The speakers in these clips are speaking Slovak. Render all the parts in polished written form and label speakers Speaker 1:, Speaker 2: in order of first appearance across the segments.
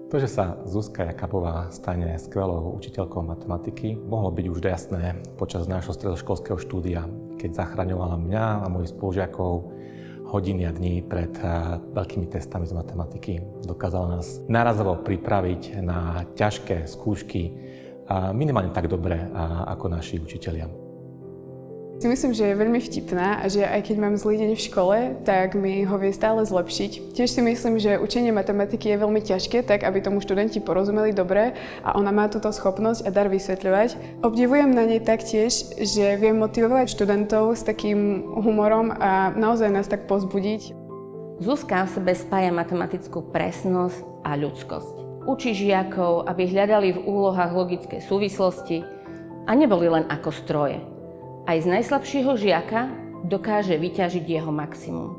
Speaker 1: To, že sa Zuzka Jakabová stane skvelou učiteľkou matematiky, mohlo byť už jasné počas nášho stredoškolského štúdia, keď zachraňovala mňa a mojich spolužiakov hodiny a dní pred veľkými testami z matematiky. Dokázala nás nárazovo pripraviť na ťažké skúšky minimálne tak dobre ako naši učitelia.
Speaker 2: Si myslím, že je veľmi vtipná a že aj keď mám zlý deň v škole, tak mi ho vie stále zlepšiť. Tiež si myslím, že učenie matematiky je veľmi ťažké, tak aby tomu študenti porozumeli dobre a ona má túto schopnosť a dar vysvetľovať. Obdivujem na nej taktiež, že vie motivovať študentov s takým humorom a naozaj nás tak povzbudiť.
Speaker 3: Zuzka v sebe spája matematickú presnosť a ľudskosť. Učí žiakov, aby hľadali v úlohách logické súvislosti a neboli len ako stroje. Aj z najslabšieho žiaka dokáže vyťažiť jeho maximum.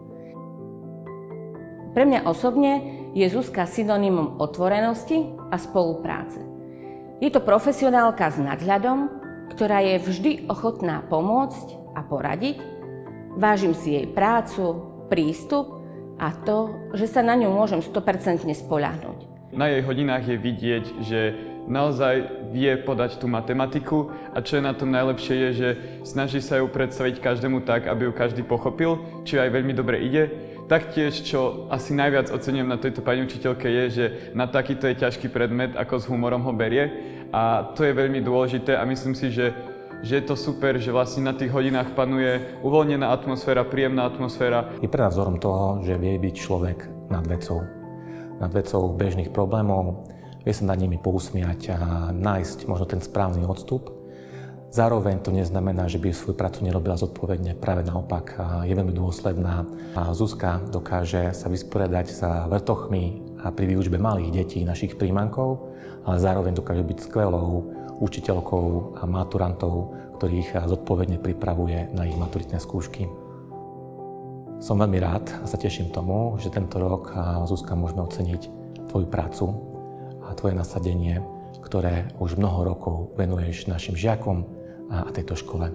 Speaker 3: Pre mňa osobne je Zuzka synonymom otvorenosti a spolupráce. Je to profesionálka s nadhľadom, ktorá je vždy ochotná pomôcť a poradiť. Vážim si jej prácu, prístup a to, že sa na ňu môžem 100% spoľahnúť.
Speaker 4: Na jej hodinách je vidieť, že naozaj vie podať tú matematiku a čo je na tom najlepšie je, že snaží sa ju predstaviť každému tak, aby ju každý pochopil, či aj veľmi dobre ide. Taktiež, čo asi najviac oceňujem na tejto pani učiteľke je, že na takýto je ťažký predmet, ako s humorom ho berie a to je veľmi dôležité a myslím si, že je to super, že vlastne na tých hodinách panuje uvoľnená atmosféra, príjemná atmosféra.
Speaker 1: Je pre nás vzorom toho, že vie byť človek nad vecou bežných problémov, vie sa nad nimi pousmiať a nájsť možno ten správny odstup. Zároveň to neznamená, že by svoju prácu nerobila zodpovedne, práve naopak je veľmi dôsledná. Zuzka dokáže sa vysporiadať s vrtochmi a pri výučbe malých detí, našich príjmankov, ale zároveň dokáže byť skvelou učiteľkou a maturantov, ktorých zodpovedne pripravuje na ich maturitné skúšky. Som veľmi rád a sa teším tomu, že tento rok, Zuzka, môžeme oceniť tvoju prácu a tvoje nasadenie, ktoré už mnoho rokov venuješ našim žiakom a tejto škole.